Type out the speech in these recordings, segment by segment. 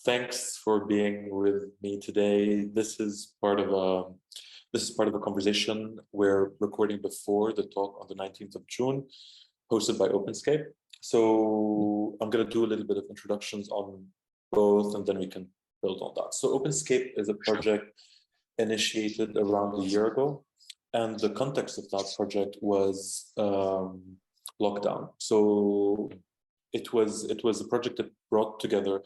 Thanks for being with me today. This is part of a conversation we're recording before the talk on the 19th of June, hosted by OpenScape. So I'm going to do a little bit of introductions on both, and then we can build on that. So OpenScape is a project initiated around a year ago, and the context of that project was lockdown. So it was a project that brought together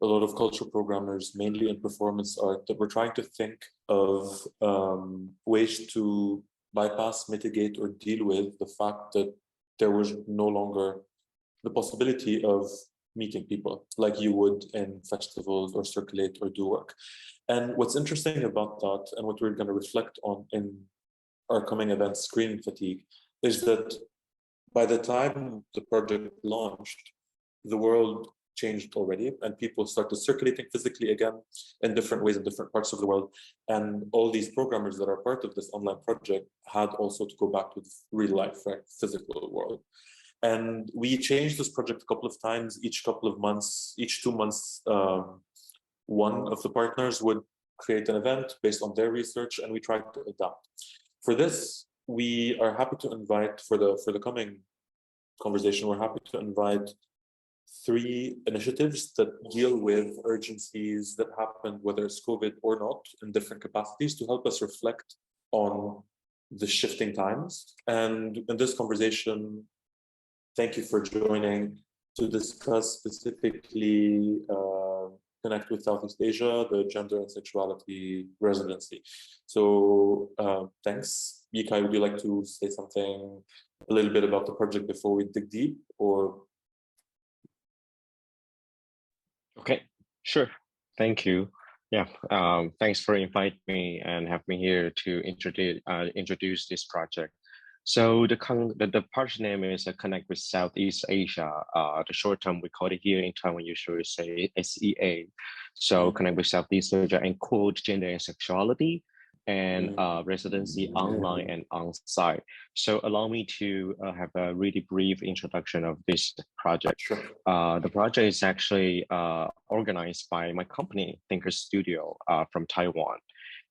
a lot of cultural programmers, mainly in performance art, that were trying to think of ways to bypass, mitigate, or deal with the fact that there was no longer the possibility of meeting people like you would in festivals or circulate or do work. And what's interesting about that, and what we're going to reflect on in our coming event, Screen Fatigue, is that by the time the project launched, the world changed already, and people started circulating physically again in different ways in different parts of the world. And all these programmers that are part of this online project had also to go back to the real life, right, physical world. And we changed this project a couple of times. Each couple of months, each 2 months, one of the partners would create an event based on their research, and we tried to adapt. For this, we are happy to invite, for the coming conversation, we're happy to invite 3 initiatives that deal with urgencies that happened, whether it's COVID or not, in different capacities, to help us reflect on the shifting times. And in this conversation, thank you for joining to discuss specifically Connect with Southeast Asia, the Gender and Sexuality residency. So thanks. Yikai, would you like to say something a little bit about the project before we dig deep, or? Okay, sure. Thank you. Yeah, thanks for inviting me and have me here to introduce this project. So the project name is Connect with Southeast Asia. The short term, we call it here in Taiwan, usually say SEA. So Connect with Southeast Asia and Gender and Sexuality, and Residency Online and On-site. So allow me to have a really brief introduction of this project. Sure. The project is actually organized by my company, Thinker Studio, from Taiwan,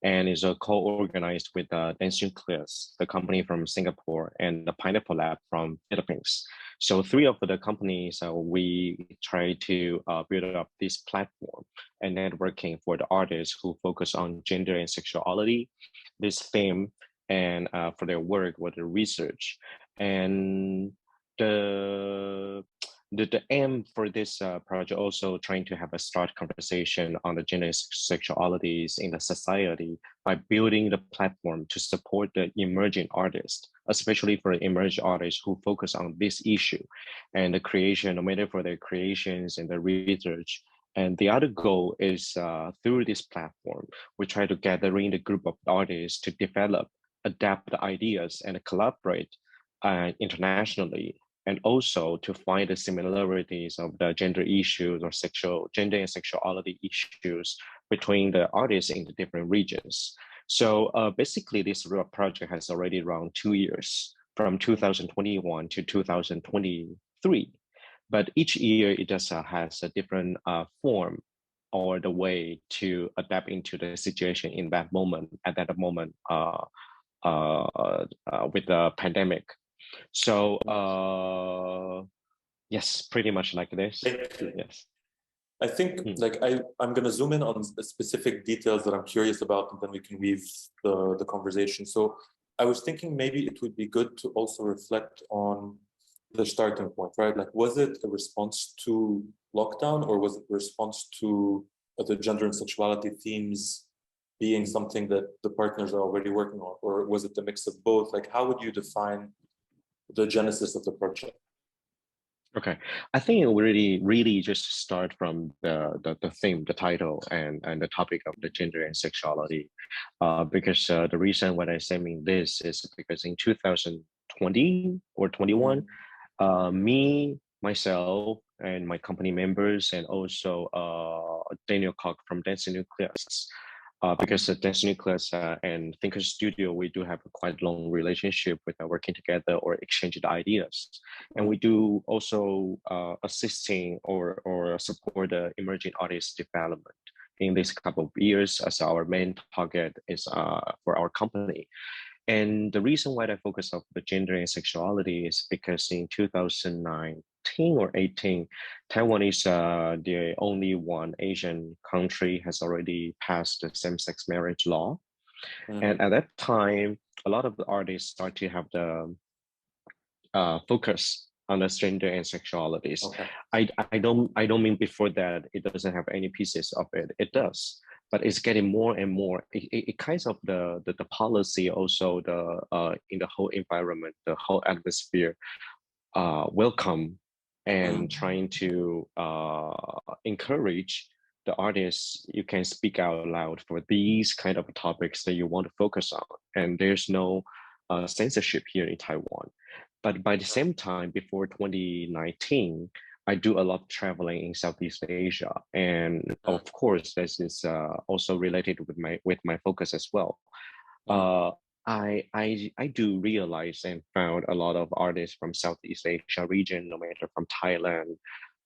and is co-organized with Dance Nucleus, the company from Singapore, and the Pineapple Lab from Philippines. So 3 of the companies, we try to build up this platform and networking for the artists who focus on gender and sexuality, this theme, and for their work with the research. And the aim for this project also trying to have a start conversation on the gender and sexualities in the society by building the platform to support the emerging artists, especially for the emerging artists who focus on this issue and the creation, no matter for their creations and the research. And the other goal is through this platform, we try to gather in the group of artists to develop, adapt the ideas and collaborate internationally, and also to find the similarities of the gender issues or gender and sexuality issues between the artists in the different regions. So basically this project has already around 2 years, from 2021 to 2023. But each year it just has a different form or the way to adapt into the situation in that moment, at that moment with the pandemic. So yes, pretty much like this. Thank you. Yes. I think I'm going to zoom in on the specific details that I'm curious about, and then we can weave the conversation. So I was thinking maybe it would be good to also reflect on the starting point, right? Like, was it a response to lockdown, or was it a response to the gender and sexuality themes being something that the partners are already working on, or was it the mix of both? Like, how would you define the genesis of the project? Okay, I think it really just start from the theme, the title, and the topic of the gender and sexuality, because the reason why I'm saying this is because in 2020 or 21, me, myself, and my company members, and also Daniel Koch from Dance Nucleus, because the Dance Nucleus and Thinker Studio, we do have a quite long relationship with working together or exchanging ideas. And we do also assisting or support the emerging artist development in this couple of years as our main target is for our company. And the reason why I focus on the gender and sexuality is because in 2019 or 18, Taiwan is the only one Asian country has already passed the same-sex marriage law. And at that time, a lot of the artists start to have the focus on the gender and sexualities. Okay. I don't mean before that it doesn't have any pieces of it. It does, but it's getting more and more. It kinds of the policy also the in the whole environment, the whole atmosphere, welcome and trying to encourage the artists. You can speak out loud for these kind of topics that you want to focus on, and there's no censorship here in Taiwan. But by the same time, before 2019, I do a lot of traveling in Southeast Asia, and of course, this is also related with my focus as well. I do realize and found a lot of artists from Southeast Asia region, no matter from Thailand,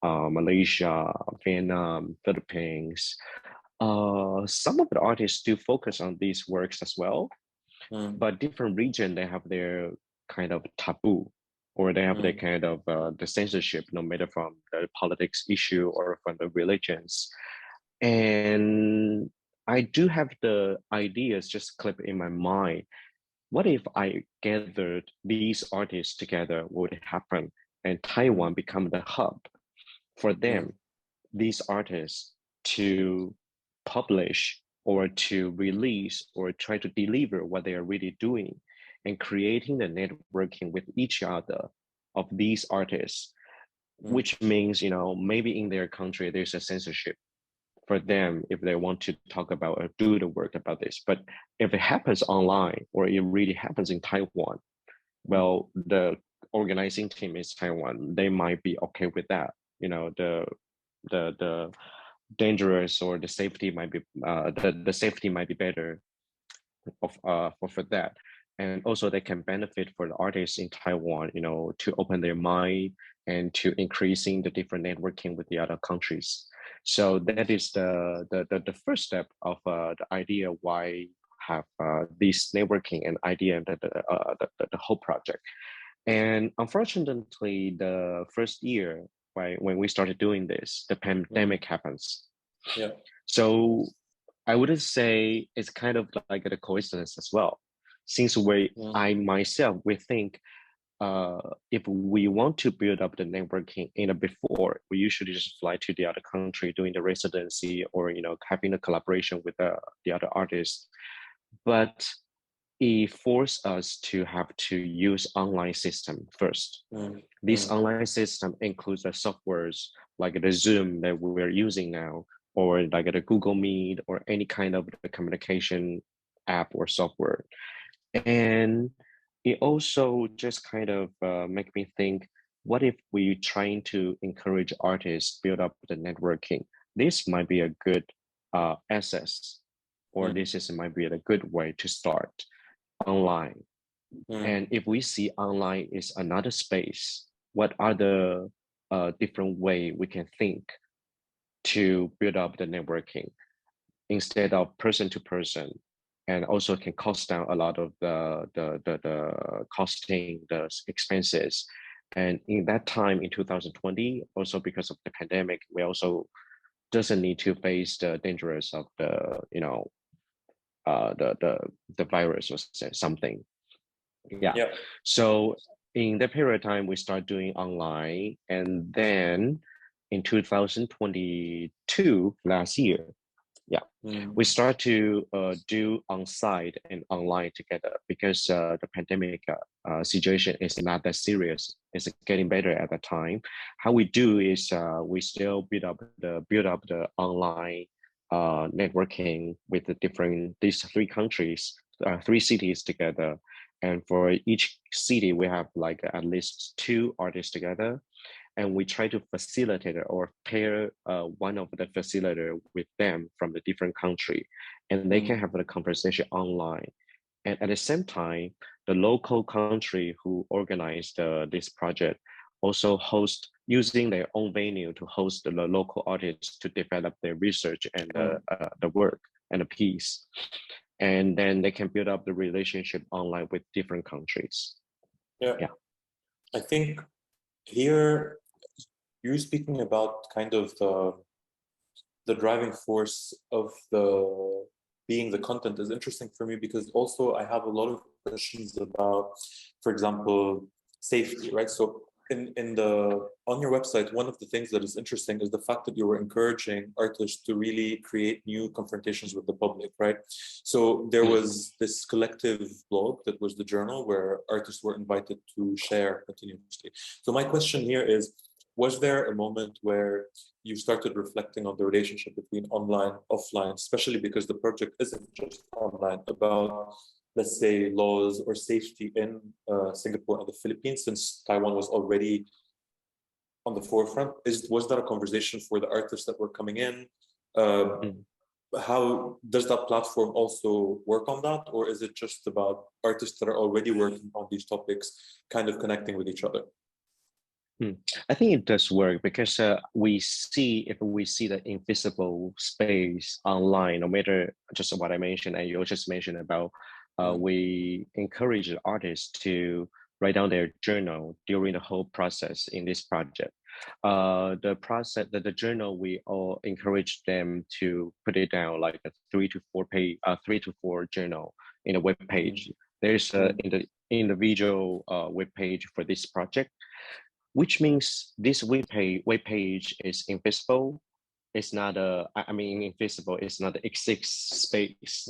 Malaysia, Vietnam, Philippines. Some of the artists do focus on these works as well, but different region they have their kind of taboo, or they have their kind of the censorship, no matter from the politics issue or from the religions. And I do have the ideas just clip in my mind. What if I gathered these artists together? What would happen? And Taiwan become the hub for them, these artists, to publish or to release or try to deliver what they are really doing, and creating the networking with each other of these artists, which means, you know, maybe in their country there's a censorship for them if they want to talk about or do the work about this. But if it happens online or it really happens in Taiwan, well, the organizing team in Taiwan, they might be okay with that. You know, the dangerous or the safety might be the safety might be better for that. And also they can benefit for the artists in Taiwan, you know, to open their mind and to increasing the different networking with the other countries. So that is the first step of the idea why have this networking and idea that the whole project. And unfortunately, the first year, right, when we started doing this, the pandemic happens. Yeah. So I wouldn't say it's kind of like a coincidence as well, since I myself, we think if we want to build up the networking in a before, we usually just fly to the other country doing the residency or, you know, having a collaboration with the other artists. But it forced us to have to use online system first. This online system includes the softwares like the Zoom that we're using now, or like the Google Meet or any kind of the communication app or software. And it also just kind of make me think, what if we trying to encourage artists build up the networking? This might be a good access, or this might be a good way to start online. And if we see online is another space, what are the different way we can think to build up the networking instead of person to person, and also can cost down a lot of the costing, the expenses. And in that time in 2020, also because of the pandemic, we also doesn't need to face the dangers of the, you know, the virus or something. Yeah. So in that period of time, we start doing online, and then in 2022, last year, we start to do on-site and online together, because the pandemic situation is not that serious. It's getting better at that time. How we do is we still build up the online networking with these three countries, three cities together. And for each city, we have like at least 2 artists together. and we try to facilitate or pair one of the facilitator with them from the different country, and they can have a conversation online. And at the same time, the local country who organized this project also host using their own venue to host the local artists to develop their research and the work and the piece. And then they can build up the relationship online with different countries. Yeah. I think here you're speaking about kind of the driving force of the being the content is interesting for me, because also I have a lot of questions about, for example, safety, right? So on your website, one of the things that is interesting is the fact that you were encouraging artists to really create new confrontations with the public, right? So there was this collective blog that was the journal where artists were invited to share continuously. So my question here is, was there a moment where you started reflecting on the relationship between online, offline, especially because the project isn't just online, about, let's say, laws or safety in Singapore and the Philippines, since Taiwan was already on the forefront? Was that a conversation for the artists that were coming in? How does that platform also work on that? Or is it just about artists that are already working on these topics kind of connecting with each other? I think it does work because if we see the invisible space online, no matter just what I mentioned, and you just mentioned about, we encourage the artists to write down their journal during the whole process in this project. The journal, we all encourage them to put it down like a 3 to 4 journal in a web page. There's in the individual web page for this project, which means this web page is invisible. It's not invisible. It's not an exists space.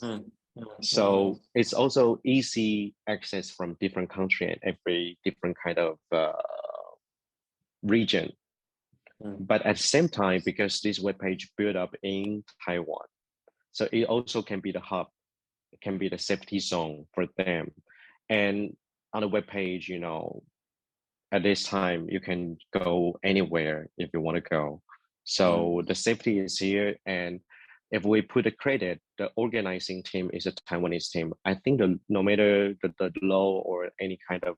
So it's also easy access from different country and every different kind of region. But at the same time, because this web page built up in Taiwan, so it also can be the hub, it can be the safety zone for them. And on the web page, at this time, you can go anywhere if you want to go. So the safety is here. And if we put the credit, the organizing team is a Taiwanese team. I think no matter the law or any kind of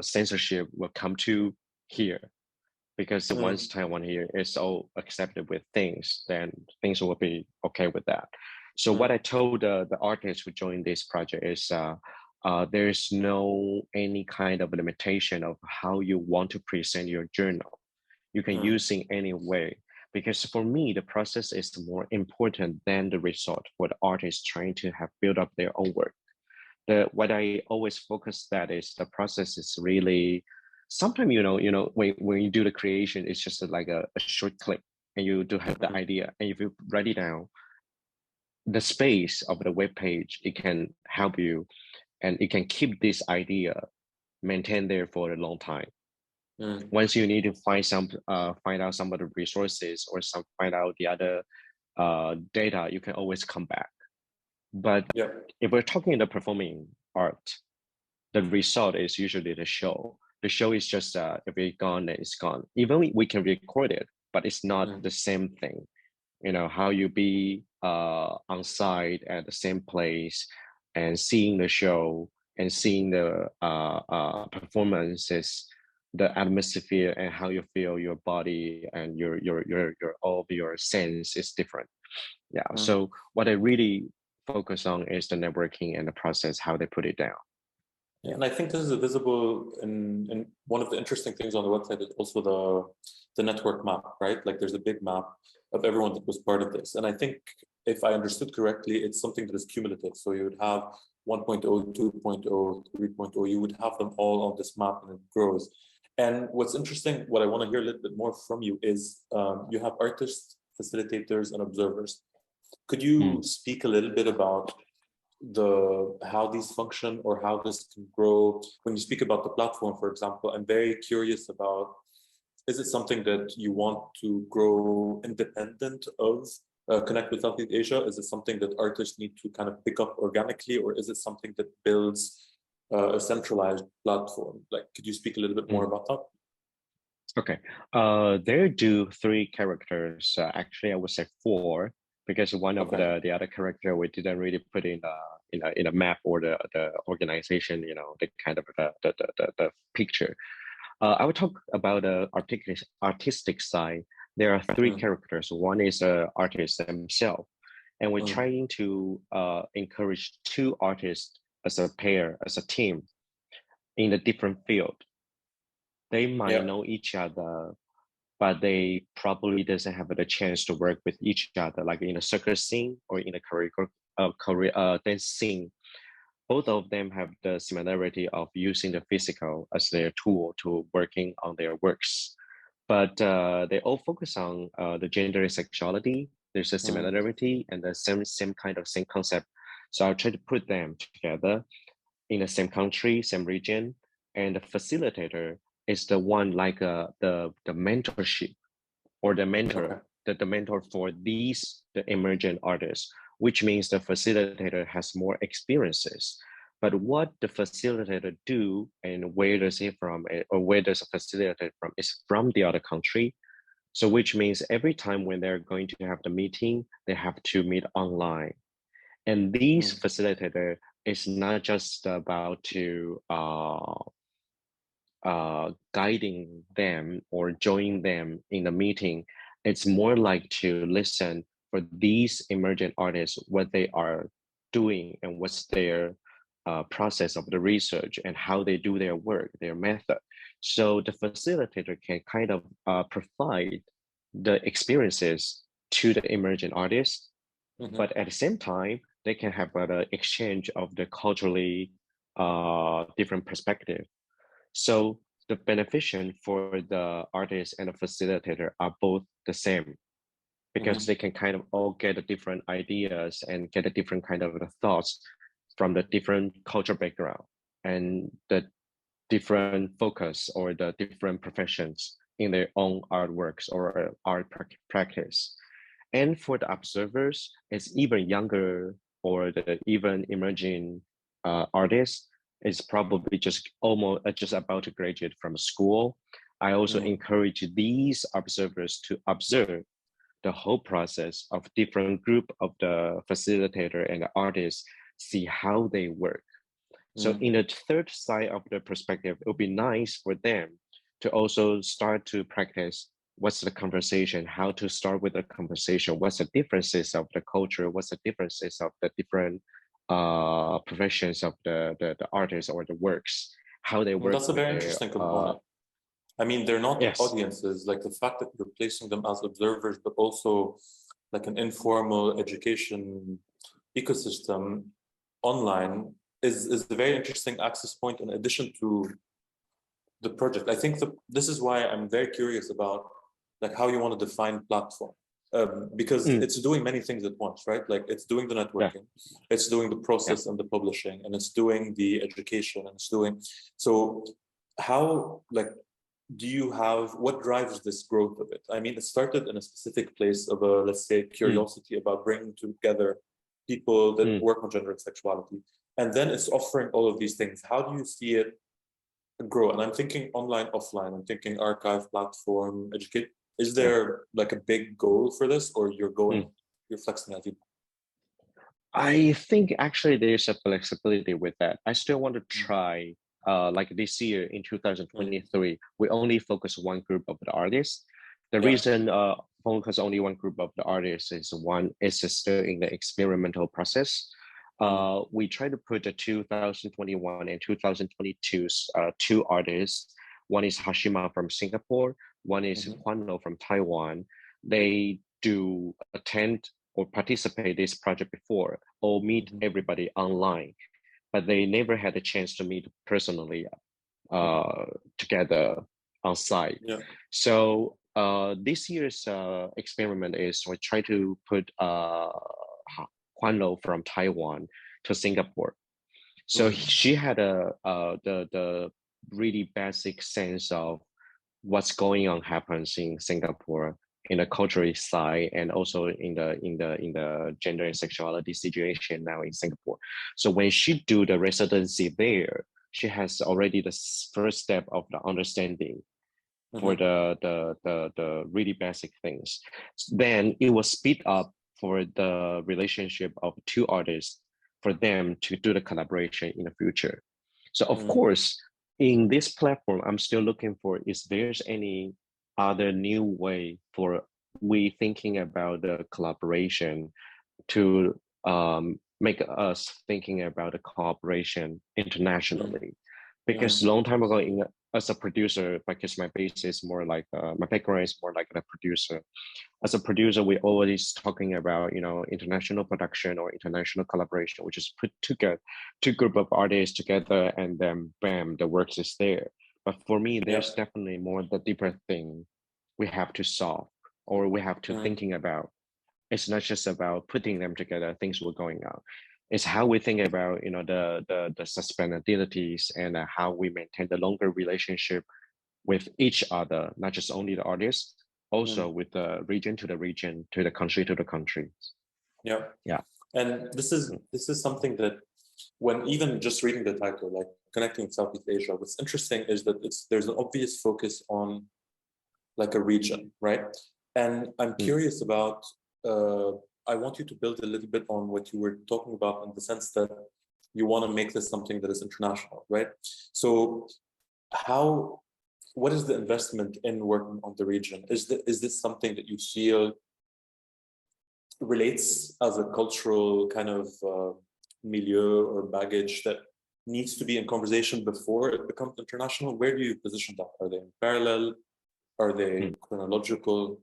censorship will come to here, because once Taiwan here is all accepted with things, then things will be okay with that. So what I told the artists who joined this project is, there's no any kind of limitation of how you want to present your journal. You can use in any way, because for me, the process is more important than the result for the artist trying to have built up their own work. What I always focus that is the process is really, sometimes, when you do the creation, it's just like a short click and you do have the idea. And if you write it down, the space of the web page, it can help you, and it can keep this idea maintained there for a long time. Once you need to find out some of the resources or find out the other data, you can always come back. But if we're talking the performing art, the result is usually the show. The show is just if it's gone, then it's gone. Even we can record it, but it's not the same thing. How you be on site at the same place and seeing the show and seeing the performances, the atmosphere, and how you feel your body and your all of your sense is different. So what I really focus on is the networking and the process, how they put it down. And I think this is visible in one of the interesting things on the website is also the network map, right? Like there's a big map of everyone that was part of this. And I think if I understood correctly, it's something that is cumulative. So you would have 1.0, 2.0, 3.0, you would have them all on this map and it grows. And what's interesting, what I want to hear a little bit more from you is you have artists, facilitators, and observers. Could you speak a little bit about how these function or how this can grow? When you speak about the platform, for example, I'm very curious about, is it something that you want to grow independent of Connect with Southeast Asia? Is it something that artists need to kind of pick up organically, or is it something that builds a centralized platform. Like, could you speak a little bit more about that? Okay. There do 3 characters. Actually, I would say 4, because one of the other character we didn't really put in a map or the organization, the kind of the picture. I will talk about the artistic side. There are 3 characters. One is a artist themselves, and we're trying to encourage 2 artists as a pair, as a team, in a different field. They might know each other, but they probably doesn't have the chance to work with each other, like in a circus scene or in a dance scene. Both of them have the similarity of using the physical as their tool to working on their works. But they all focus on the gender sexuality. There's a similarity and the same concept. So I'll try to put them together in the same country, same region, and the facilitator is the one like the mentorship or the mentor, the mentor for the emerging artists, which means the facilitator has more experiences. But what the facilitator do and where does it from, or where does a facilitator from, is from the other country. So which means every time when they're going to have the meeting, they have to meet online. And these facilitator is not just about to guiding them or joining them in a meeting. It's more like to listen for these emergent artists, what they are doing and what's their process of the research and how they do their work, their method. So the facilitator can kind of provide the experiences to the emergent artists, but at the same time, they can have an exchange of the culturally different perspective. So the beneficial for the artist and the facilitator are both the same, because they can kind of all get a different ideas and get a different kind of thoughts from the different cultural background and the different focus or the different professions in their own artworks or art practice. And for the observers, it's even younger or the even emerging artists is probably just about to graduate from school. I also encourage these observers to observe the whole process of different group of the facilitator and the artists, see how they work. So in the third side of the perspective, it would be nice for them to also start to practice what's the conversation, how to start with the conversation, what's the differences of the culture, what's the differences of the different professions of the artists or the works, how they work. That's a very interesting component. I mean, they're not audiences, like the fact that you're placing them as observers, but also like an informal education ecosystem online is a very interesting access point in addition to the project. I think this is why I'm very curious about like how you want to define platform. Because it's doing many things at once, right? Like it's doing the networking, it's doing the process and the publishing, and it's doing the education, and it's doing, so how, like, do you have, what drives this growth of it? I mean, it started in a specific place of a, let's say, curiosity about bringing together people that work on gender and sexuality. And then it's offering all of these things. How do you see it grow? And I'm thinking online, offline, I'm thinking archive, platform, educate. Is there like a big goal for this, or you're flexing as you? I think actually there's a flexibility with that. I still want to try, like this year in 2023, we only focus one group of the artists. The reason focus only one group of the artists is one, it's still in the experimental process. We try to put the 2021 and 2022's 2 artists. One is Hashima from Singapore, one is Kwano from Taiwan. They do attend or participate this project before or meet everybody online, but they never had a chance to meet personally together on site. So this year's experiment is we try to put Kwano from Taiwan to Singapore. So she had the really basic sense of what's going on happens in Singapore in the cultural side, and also in the gender and sexuality situation now in Singapore. So when she do the residency there, she has already the first step of the understanding for the really basic things. Then it will speed up for the relationship of two artists for them to do the collaboration in the future. So of course, in this platform, I'm still looking for is there's any other new way for we thinking about the collaboration to make us thinking about the cooperation internationally. Because long time ago, as a producer, because my base is more like my background is more like a producer. As a producer, we always talking about international production or international collaboration, which is put together two group of artists together, and then bam, the work is there. But for me, there's definitely more the deeper thing we have to solve or we have to thinking about. It's not just about putting them together, things were going on. It's how we think about the sustainabilities and how we maintain the longer relationship with each other, not just only the artists, also with the region to the region, to the country to the country. Yeah. And this is something that when even just reading the title, like connecting Southeast Asia, what's interesting is that there's an obvious focus on like a region, right? And I'm curious about I want you to build a little bit on what you were talking about in the sense that you want to make this something that is international, right? So what is the investment in working on the region? Is this something that you feel relates as a cultural kind of milieu or baggage that needs to be in conversation before it becomes international? Where do you position that? Are they in parallel? Are they chronological?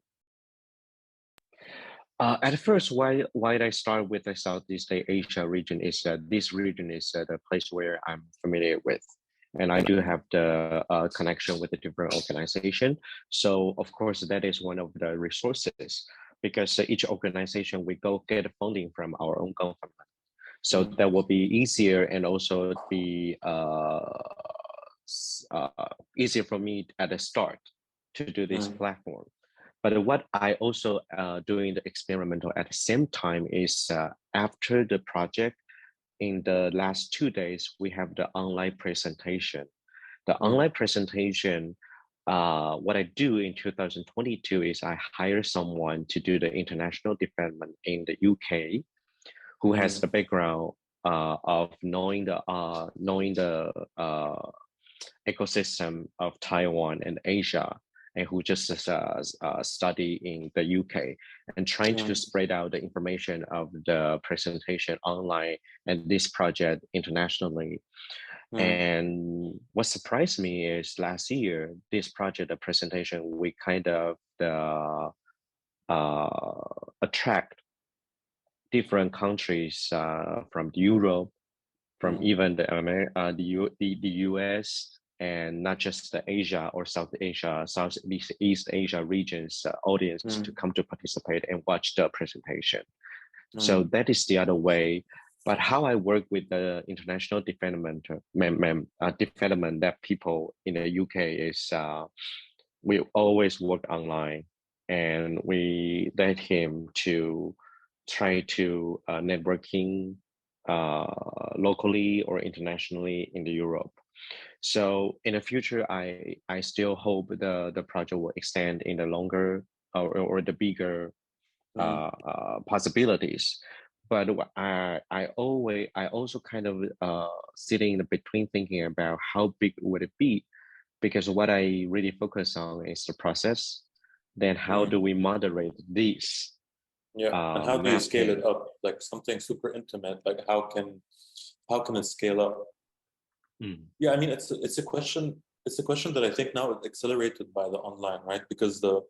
At first, why I start with the Southeast Asia region is that this region is the place where I'm familiar with, and I do have the connection with the different organization. So of course, that is one of the resources because each organization we go get funding from our own government. So that will be easier and also be easier for me at the start to do this platform. But what I also doing the experimental at the same time is after the project, in the last 2 days, we have the online presentation. The online presentation, what I do in 2022 is I hire someone to do the international development in the UK, who has the background of knowing the ecosystem of Taiwan and Asia, and who just study in the UK and trying to spread out the information of the presentation online and this project internationally. And what surprised me is last year, this project, the presentation, we kind of attract different countries from Europe, from even the US, and not just the Asia or Southeast Asia regions audience to come to participate and watch the presentation. So that is the other way. But how I work with the international development that people in the UK is we always work online, and we let him to try to networking locally or internationally in the Europe. So in the future, I still hope the project will extend in the longer or the bigger possibilities. But I also kind of sitting in between thinking about how big would it be, because what I really focus on is the process. Then how do we moderate this? And how do you scale it up? Like something super intimate. Like how can it scale up? Yeah, I mean it's a question that I think now is accelerated by the online, right? Because the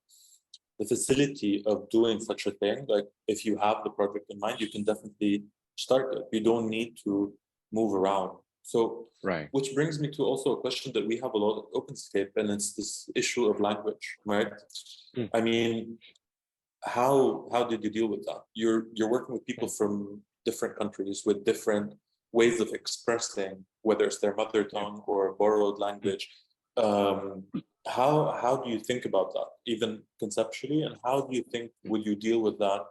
facility of doing such a thing, like if you have the project in mind, you can definitely start it. You don't need to move around. So which brings me to also a question that we have a lot at OpenScape, and it's this issue of language, right? I mean, how did you deal with that? You're working with people from different countries with different ways of expressing, whether it's their mother tongue or borrowed language. How do you think about that, even conceptually, and how do you think will you deal with that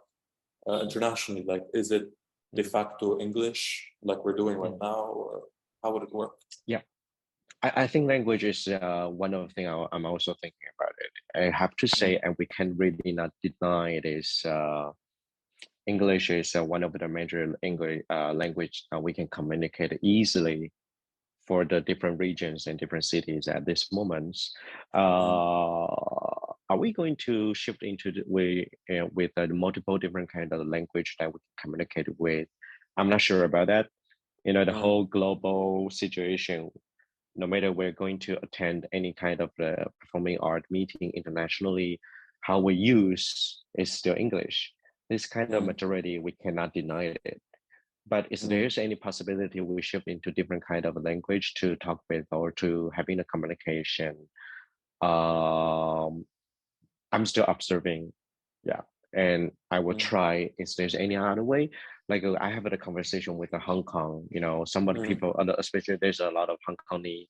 internationally? Like, is it de facto English, like we're doing right now, or how would it work? Yeah. I think language is one of the things I'm also thinking about it. I have to say, and we can really not deny it is English is one of the major English language we can communicate easily for the different regions and different cities at this moment. Are we going to shift into the way with multiple different kind of language that we can communicate with? I'm not sure about that. You know, the whole global situation, no matter we're going to attend any kind of the performing art meeting internationally, how we use is still English. This kind of majority, we cannot deny it. But is there any possibility we shift into different kind of language to talk with or to having a communication? I'm still observing, yeah, and I will try. Is there's any other way? Like I have a conversation with a Hong Kong, you know, some of the people, especially there's a lot of Hong Kongese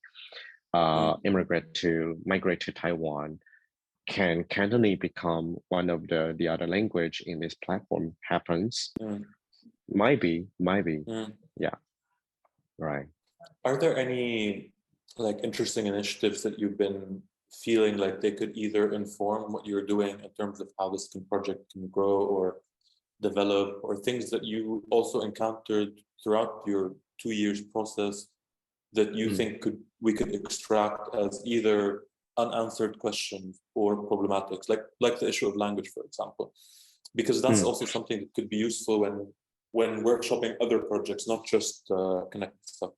immigrant to migrate to Taiwan. Can Cantonese become one of the other language in this platform happens? Might be. Yeah, right. Are there any like interesting initiatives that you've been feeling like they could either inform what you're doing in terms of how this project can grow or develop, or things that you also encountered throughout your 2 years process that you think we could extract as either unanswered questions or problematics, like the issue of language, for example, because that's also something that could be useful when workshopping other projects, not just connected stuff.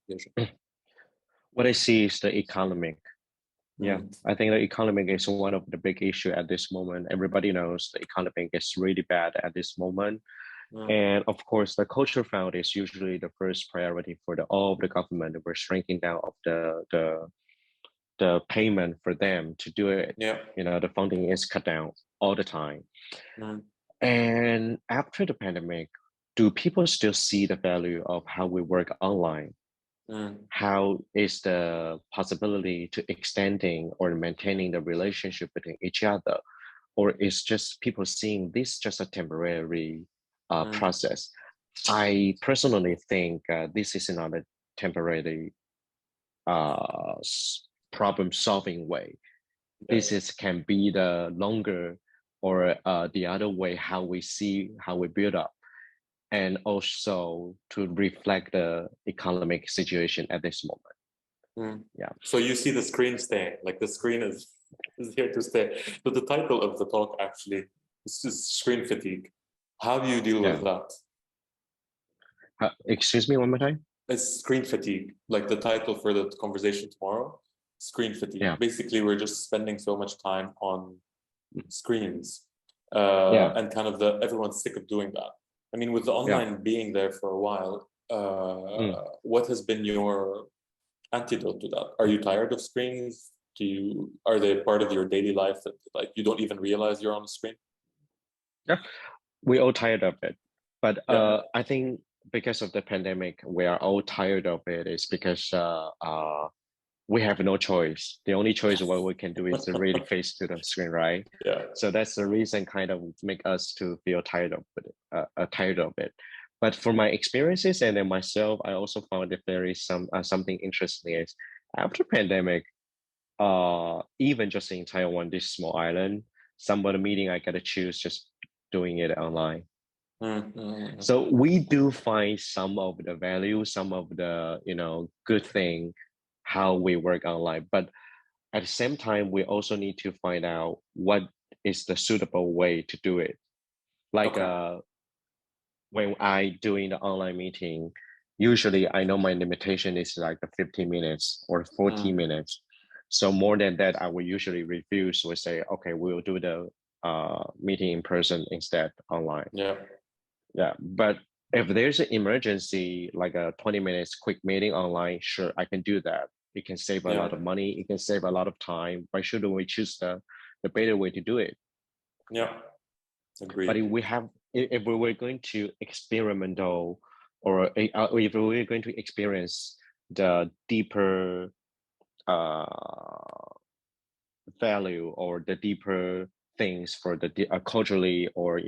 What I see is the economic. Yeah, I think the economic is one of the big issue at this moment. Everybody knows the economic is really bad at this moment. And of course, the culture fund is usually the first priority for all of the government. We're shrinking down of the payment for them to do it. Yeah. You know, the funding is cut down all the time. And after the pandemic, do people still see the value of how we work online? How is the possibility to extending or maintaining the relationship between each other? Or is just people seeing this just a temporary process? I personally think this is not a temporary problem solving way. This is can be the longer or the other way how we see how we build up, and also to reflect the economic situation at this moment. Yeah. So you see the screen staying, like the screen is here to stay. But the title of the talk actually is screen fatigue. How do you deal with that? Excuse me one more time? It's screen fatigue, like the title for the conversation tomorrow, screen fatigue. Yeah. Basically, we're just spending so much time on screens and kind of everyone's sick of doing that. I mean, with the online being there for a while, what has been your antidote to that? Are you tired of screens? Are they part of your daily life that like you don't even realize you're on a screen? Yeah, we're all tired of it. But I think because of the pandemic, we are all tired of it is because we have no choice. The only choice what we can do is to really face to the screen, right? Yeah. So that's the reason kind of make us to feel tired of it. But for my experiences and then myself, I also found that there is something interesting is after pandemic, even just in Taiwan, this small island, some of the meeting I gotta choose just doing it online. So we do find some of the value, some of the good thing, how we work online. But at the same time, we also need to find out what is the suitable way to do it. Like when I doing the online meeting, usually I know my limitation is like 15 minutes or 40 minutes. So more than that, I will usually refuse. We say, okay, we'll do the meeting in person instead online. Yeah. But if there's an emergency, like a 20 minutes quick meeting online, sure, I can do that. It can save a lot of money. It can save a lot of time. Why shouldn't we choose the better way to do it? Yeah, agreed. But if we were going to experimental, or if we were going to experience the deeper value or the deeper things for the culturally, or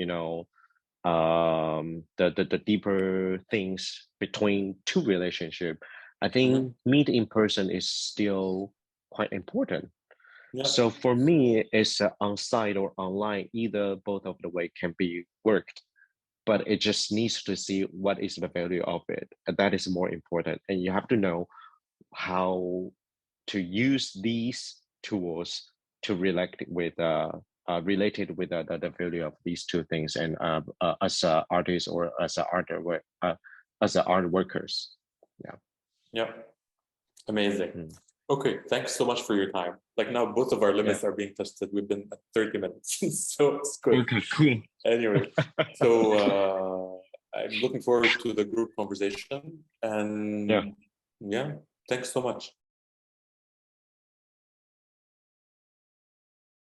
the deeper things between two relationship, I think meet in person is still quite important. Yeah. So for me, it's on-site or online, either both of the way can be worked, but it just needs to see what is the value of it. And that is more important. And you have to know how to use these tools to relate with related with the value of these two things, and as artists or as art workers. Yeah. Yeah. Amazing. Mm. Okay, thanks so much for your time. Like now both of our limits are being tested. We've been at 30 minutes, so it's good. Okay, cool. Anyway, so I'm looking forward to the group conversation, and yeah, thanks so much.